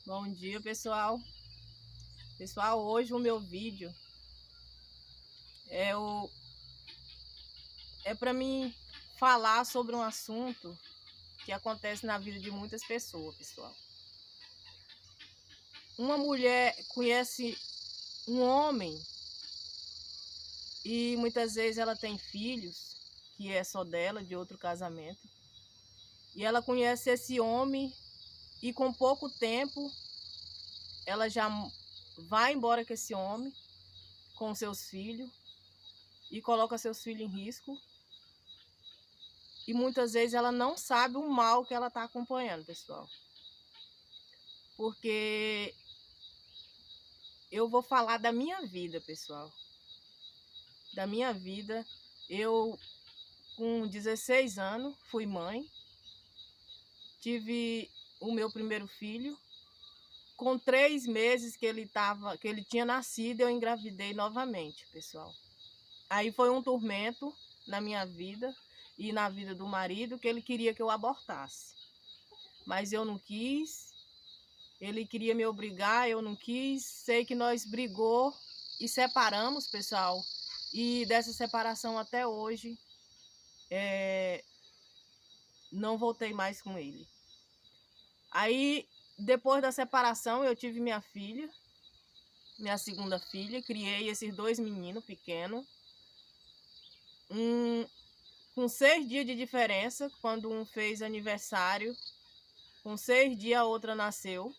Bom dia, pessoal. Pessoal, hoje o meu vídeo é para mim falar sobre um assunto que acontece na vida de muitas pessoas, pessoal. Uma mulher conhece um homem e muitas vezes ela tem filhos que é só dela, de outro casamento. E ela conhece esse homem e com pouco tempo ela já vai embora com esse homem, com seus filhos, e coloca seus filhos em risco. E muitas vezes ela não sabe o mal que ela está acompanhando, pessoal. Porque eu vou falar da minha vida, pessoal. Da minha vida. Eu, com 16 anos, fui mãe. Tive o meu primeiro filho. Com 3 meses que ele tinha nascido, eu engravidei novamente, pessoal. Aí foi um tormento na minha vida e na vida do marido, que ele queria que eu abortasse. Mas eu não quis. Ele queria me obrigar, eu não quis. Sei que nós brigou e separamos, pessoal. E dessa separação até hoje, não voltei mais com ele. Aí, depois da separação, eu tive minha filha, minha segunda filha. Criei esses 2 meninos pequenos. Com 6 dias de diferença, quando um fez aniversário, com 6 dias a outra nasceu.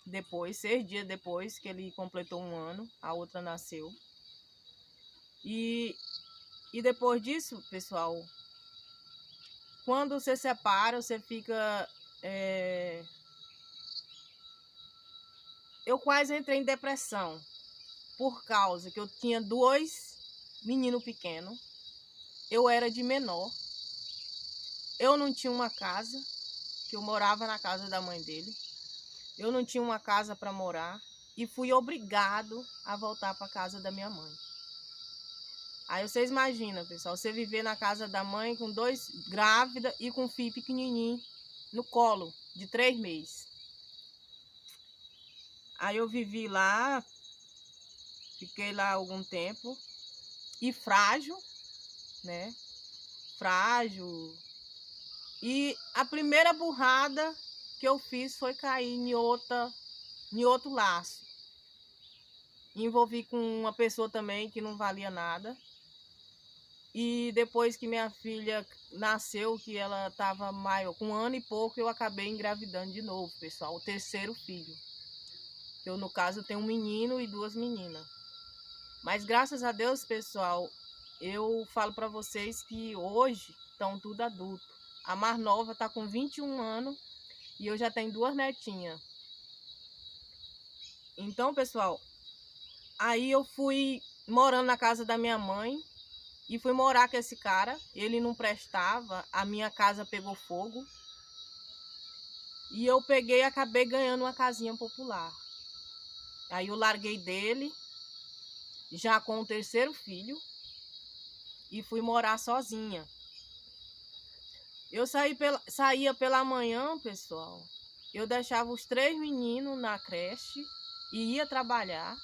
Depois, 6 dias depois que ele completou 1 ano, a outra nasceu. E depois disso, pessoal, quando você separa, você fica... Eu quase entrei em depressão, por causa que eu tinha 2 meninos pequenos, eu era de menor, eu não tinha uma casa, que eu morava na casa da mãe dele, eu não tinha uma casa para morar e fui obrigado a voltar para a casa da minha mãe. Aí vocês imaginam, pessoal, você viver na casa da mãe com 2 grávida e com um filho pequenininho no colo, de 3 meses. Aí eu vivi lá, fiquei lá algum tempo, e frágil, né? Frágil. E a primeira burrada que eu fiz foi cair em outro laço. Envolvi com uma pessoa também que não valia nada. E depois que minha filha nasceu, que ela estava maior, com 1 ano e pouco, eu acabei engravidando de novo, pessoal, o 3º filho. Eu, no caso, tenho um menino e 2 meninas. Mas graças a Deus, pessoal, eu falo para vocês que hoje estão tudo adulto. A mais nova está com 21 anos e eu já tenho 2 netinhas. Então, pessoal, aí eu fui morando na casa da minha mãe e fui morar com esse cara. Ele não prestava, a minha casa pegou fogo. E eu peguei e acabei ganhando uma casinha popular. Aí eu larguei dele, já com o 3º filho, e fui morar sozinha. Eu saía pela manhã, pessoal. Eu deixava os 3 meninos na creche e ia trabalhar.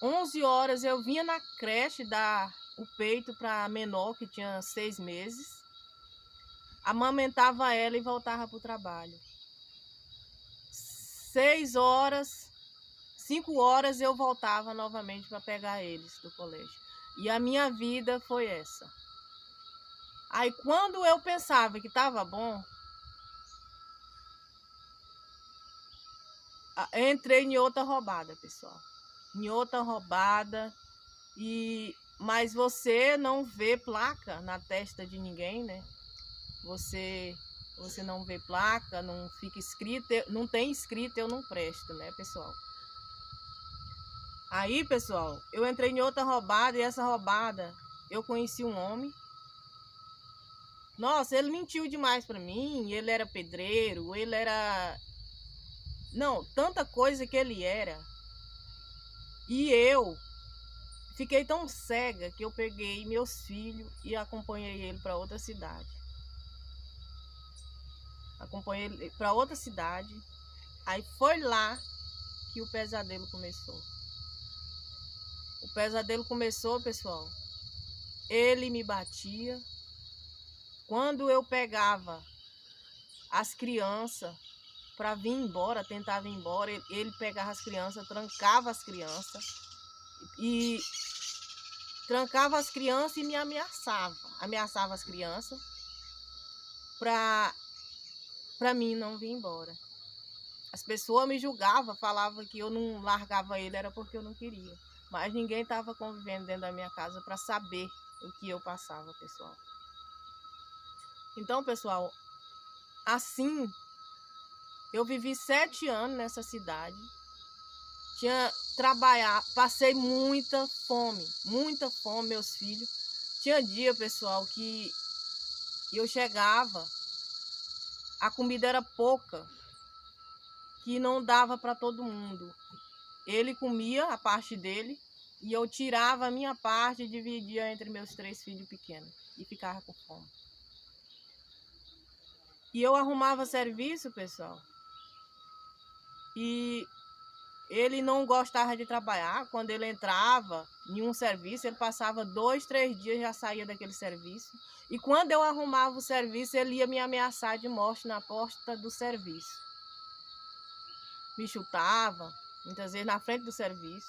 11 horas eu vinha na creche dar o peito para a menor, que tinha 6 meses. Amamentava ela e voltava para o trabalho. 6 horas, 5 horas eu voltava novamente para pegar eles do colégio. E a minha vida foi essa. Aí quando eu pensava que estava bom, entrei em outra roubada, pessoal. Em outra roubada. Mas você não vê placa na testa de ninguém, né? Você não vê placa, não fica escrito, não tem escrito eu não presto, né, pessoal? Aí, pessoal, eu entrei em outra roubada e essa roubada eu conheci um homem. Nossa, ele mentiu demais pra mim, ele era pedreiro, ele era... Não, tanta coisa que ele era. E eu fiquei tão cega que eu peguei meus filhos e acompanhei ele para outra cidade. Acompanhei ele para outra cidade. Aí foi lá que o pesadelo começou. O pesadelo começou, pessoal. Ele me batia. Quando eu pegava as crianças para vir embora, tentava ir embora, ele pegava as crianças, trancava as crianças e me ameaçava. Ameaçava as crianças para mim não vir embora. As pessoas me julgavam, falavam que eu não largava ele, era porque eu não queria. Mas ninguém estava convivendo dentro da minha casa para saber o que eu passava, pessoal. Então, pessoal, assim, eu vivi 7 anos nessa cidade. Passei muita fome, meus filhos. Tinha dia, pessoal, que eu chegava, a comida era pouca, que não dava para todo mundo. Ele comia a parte dele e eu tirava a minha parte e dividia entre meus 3 filhos pequenos e ficava com fome. E eu arrumava serviço, pessoal, e ele não gostava de trabalhar. Quando ele entrava em um serviço, ele passava 2, 3 dias e já saía daquele serviço. E quando eu arrumava o serviço, ele ia me ameaçar de morte na porta do serviço. Me chutava, muitas vezes na frente do serviço.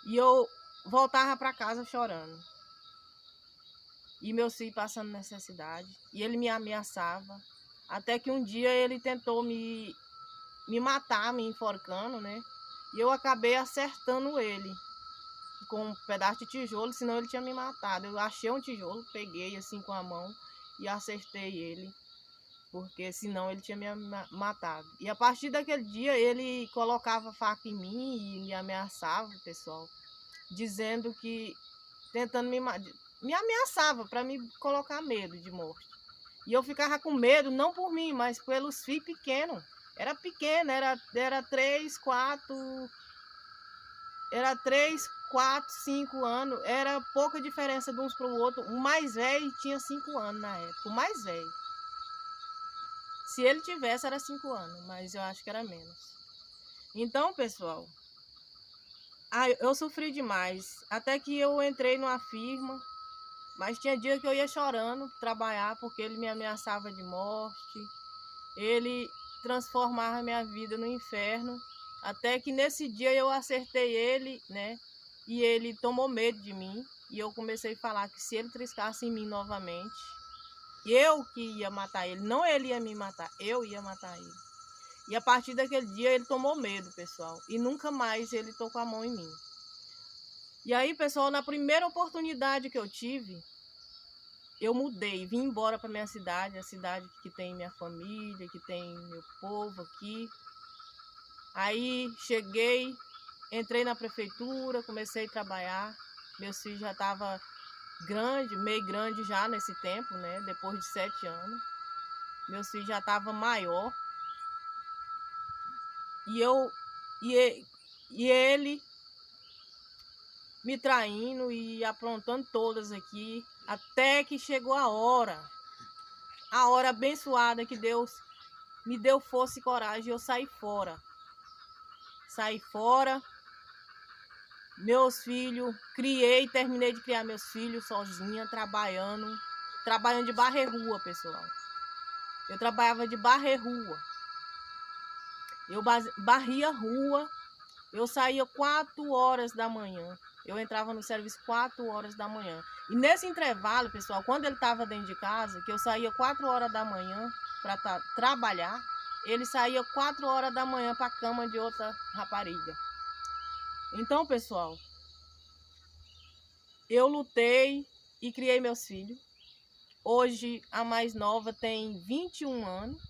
E eu voltava para casa chorando. E meus filhos passando necessidade. E ele me ameaçava. Até que um dia ele tentou me matar, me enforcando, né? E eu acabei acertando ele com um pedaço de tijolo, senão ele tinha me matado. Eu achei um tijolo, peguei assim com a mão e acertei ele, porque senão ele tinha me matado. E a partir daquele dia ele colocava faca em mim e me ameaçava, pessoal, dizendo que, tentando me ameaçava para me colocar medo de morte. E eu ficava com medo, não por mim, mas pelos filhos pequenos. Era pequeno, era 3, 4, 5 anos. Era pouca diferença de uns para o outro. O mais velho tinha 5 anos na época, o mais velho. Se ele tivesse, era 5 anos, mas eu acho que era menos. Então, pessoal, eu sofri demais. Até que eu entrei numa firma, mas tinha dia que eu ia chorando trabalhar, porque ele me ameaçava de morte. Ele transformava minha vida no inferno, até que nesse dia eu acertei ele, né? E ele tomou medo de mim, e eu comecei a falar que se ele triscasse em mim novamente, eu que ia matar ele, não ele ia me matar, eu ia matar ele. E a partir daquele dia ele tomou medo, pessoal, e nunca mais ele tocou a mão em mim. E aí, pessoal, na primeira oportunidade que eu tive, eu mudei, vim embora para minha cidade, a cidade que tem minha família, que tem meu povo aqui. Aí cheguei, entrei na prefeitura, comecei a trabalhar. Meus filhos já estavam meio grande já nesse tempo, né? Depois de 7 anos. Meus filhos já estavam maior. E ele me traindo e aprontando todas aqui, até que chegou a hora abençoada que Deus me deu força e coragem, eu saí fora. Meus filhos, terminei de criar meus filhos sozinha, trabalhando de varrer-rua, pessoal. Eu trabalhava de varrer-rua. Eu varria rua, eu saía 4 horas da manhã. Eu entrava no serviço 4 horas da manhã. E nesse intervalo, pessoal, quando ele estava dentro de casa, que eu saía 4 horas da manhã para trabalhar, ele saía 4 horas da manhã para a cama de outra rapariga. Então, pessoal, eu lutei e criei meus filhos. Hoje a mais nova tem 21 anos.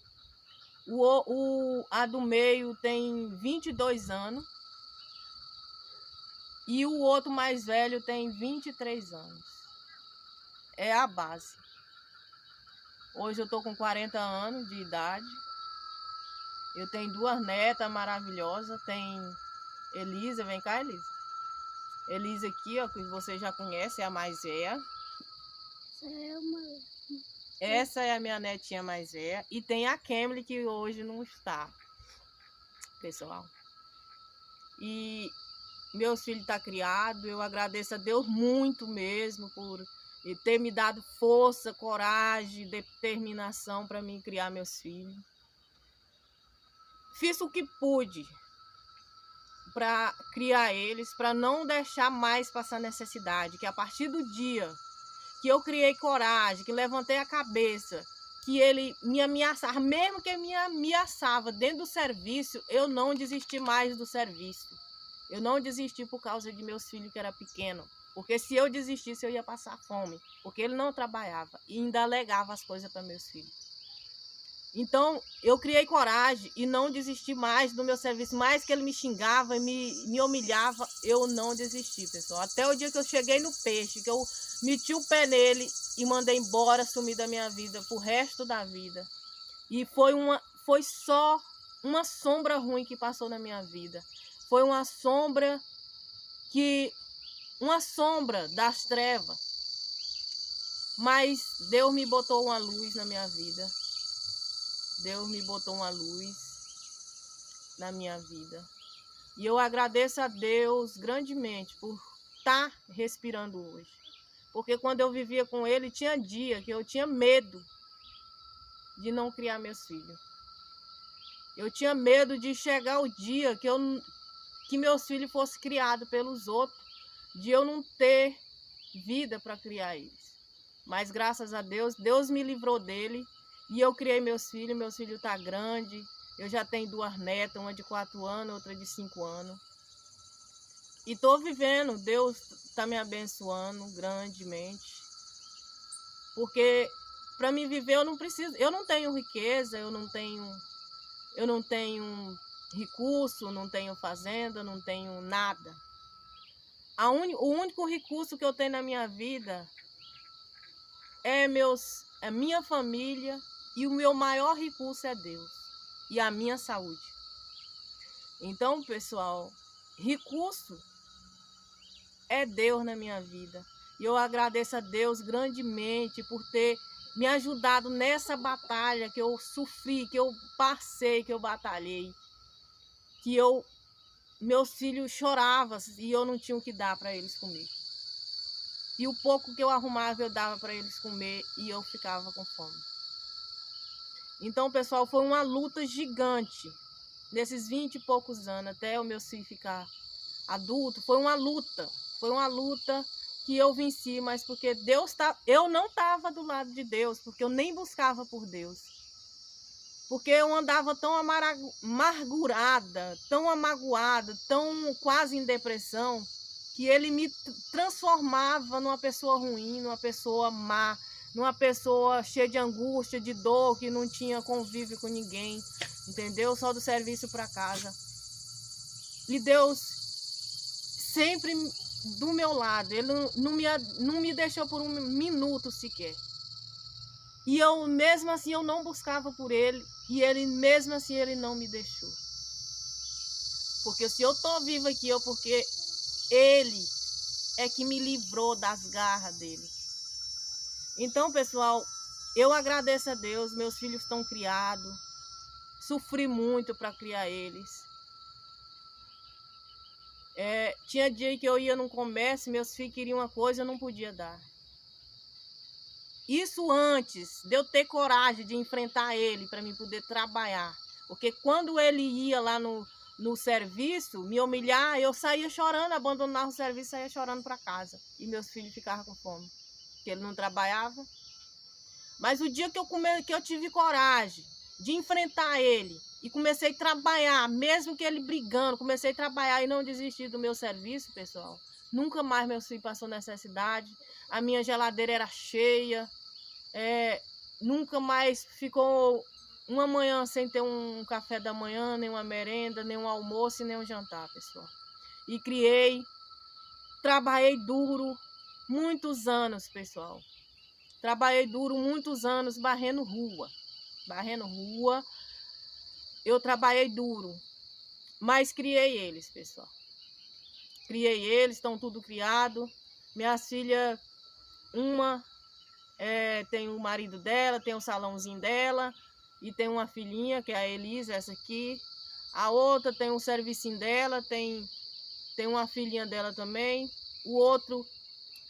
A do meio tem 22 anos. E o outro mais velho tem 23 anos. É a base. Hoje eu tô com 40 anos de idade. Eu tenho 2 netas maravilhosas. Tem Elisa, vem cá, Elisa. Elisa aqui, ó, que você já conhece, é a mais velha. Essa é a minha netinha mais velha. E tem a Kemily, que hoje não está, pessoal. E meus filhos estão criados. Eu agradeço a Deus muito mesmo por ter me dado força, coragem, determinação para mim criar meus filhos. Fiz o que pude para criar eles, para não deixar mais passar necessidade. Que a partir do dia que eu criei coragem, que levantei a cabeça, que ele me ameaçava, mesmo que ele me ameaçava dentro do serviço, eu não desisti mais do serviço. Eu não desisti por causa de meus filhos que eram pequenos. Porque se eu desistisse, eu ia passar fome. Porque ele não trabalhava e ainda alegava as coisas para meus filhos. Então, eu criei coragem e não desisti mais do meu serviço. Mais que ele me xingava e me humilhava, eu não desisti, pessoal. Até o dia que eu cheguei no peixe, que eu meti o pé nele e mandei embora, sumir da minha vida pro resto da vida. E foi só uma sombra ruim que passou na minha vida. Foi uma sombra das trevas. Mas Deus me botou uma luz na minha vida. Deus me botou uma luz na minha vida. E eu agradeço a Deus grandemente por estar respirando hoje. Porque quando eu vivia com ele, tinha dia que eu tinha medo de não criar meus filhos. Eu tinha medo de chegar o dia que meus filhos fossem criados pelos outros, de eu não ter vida para criar eles. Mas graças a Deus, Deus me livrou dele. E eu criei meus filhos tá grande. Eu já tenho 2 netas, uma de 4 anos, outra de 5 anos. E tô vivendo, Deus tá me abençoando grandemente. Porque para mim viver eu não tenho riqueza, eu não tenho recurso, não tenho fazenda, não tenho nada. O único recurso que eu tenho na minha vida é minha família. E o meu maior recurso é Deus e a minha saúde. Então, pessoal, recurso é Deus na minha vida. E eu agradeço a Deus grandemente por ter me ajudado nessa batalha que eu sofri, que eu passei, que eu batalhei. Que meus filhos choravam e eu não tinha o que dar para eles comer. E o pouco que eu arrumava eu dava para eles comer e eu ficava com fome. Então, pessoal, foi uma luta gigante. Nesses 20 e poucos anos, até o meu filho ficar adulto, foi uma luta. Foi uma luta que eu venci, mas porque eu não estava do lado de Deus, porque eu nem buscava por Deus. Porque eu andava tão amargurada, tão amagoada, tão quase em depressão, que ele me transformava numa pessoa ruim, numa pessoa má, numa pessoa cheia de angústia, de dor, que não tinha convívio com ninguém, entendeu? Só do serviço para casa. E Deus sempre do meu lado, ele não me deixou por um minuto sequer. E eu, mesmo assim, eu não buscava por ele, e ele, mesmo assim, ele não me deixou. Porque se eu tô viva aqui, porque ele é que me livrou das garras dele. Então, pessoal, eu agradeço a Deus, meus filhos estão criados, sofri muito para criar eles. Tinha dia que eu ia num comércio, meus filhos queriam uma coisa, eu não podia dar. Isso antes de eu ter coragem de enfrentar ele para mim poder trabalhar. Porque quando ele ia lá no serviço, me humilhar, eu saía chorando, abandonava o serviço, saía chorando para casa. E meus filhos ficavam com fome, porque ele não trabalhava. Mas o dia que eu tive coragem de enfrentar ele e comecei a trabalhar, mesmo que ele brigando, comecei a trabalhar e não desisti do meu serviço, pessoal. Nunca mais meu filho passou necessidade. A minha geladeira era cheia. Nunca mais ficou uma manhã sem ter um café da manhã, nem uma merenda, nem um almoço e nem um jantar, pessoal. E trabalhei duro muitos anos, pessoal. Trabalhei duro muitos anos barrendo rua. Eu trabalhei duro, mas criei eles, pessoal. Criei eles, estão tudo criado. Minhas filhas, uma tem o marido dela, tem o salãozinho dela, e tem uma filhinha, que é a Elisa, essa aqui. A outra tem um servicinho dela, tem uma filhinha dela também. O outro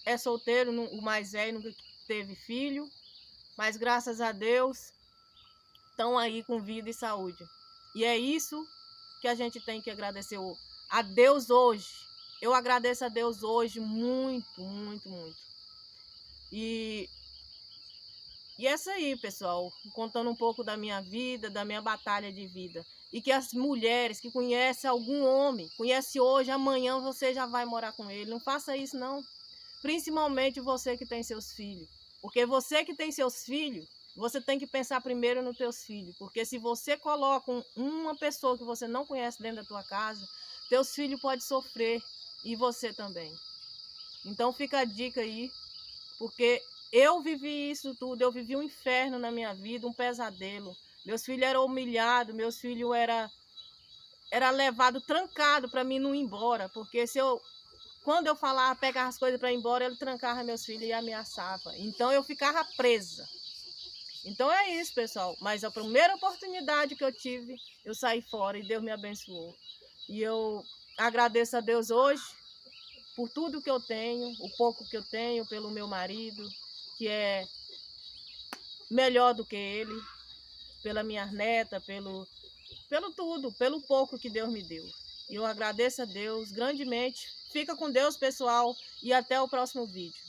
é solteiro, o mais velho, nunca teve filho, mas graças a Deus estão aí com vida e saúde. E é isso que a gente tem que agradecer a Deus hoje. Eu agradeço a Deus hoje muito, muito, muito. E essa aí, pessoal, contando um pouco da minha vida, da minha batalha de vida. E que as mulheres que conhecem algum homem, conhece hoje, amanhã você já vai morar com ele. Não faça isso, não. Principalmente você que tem seus filhos. Porque você que tem seus filhos, você tem que pensar primeiro nos teus filhos. Porque se você coloca uma pessoa que você não conhece dentro da tua casa, teus filhos podem sofrer e você também. Então fica a dica aí, porque eu vivi isso tudo, eu vivi um inferno na minha vida, um pesadelo. Meus filhos eram humilhados, meus filhos era levado trancado para mim não ir embora, porque quando eu falava, pegava as coisas para ir embora, ele trancava meus filhos e ameaçava. Então eu ficava presa. Então é isso, pessoal. Mas a primeira oportunidade que eu tive, eu saí fora e Deus me abençoou. E eu agradeço a Deus hoje por tudo que eu tenho, o pouco que eu tenho, pelo meu marido, que é melhor do que ele, pela minha neta, pelo tudo, pelo pouco que Deus me deu. E eu agradeço a Deus grandemente. Fica com Deus, pessoal, e até o próximo vídeo.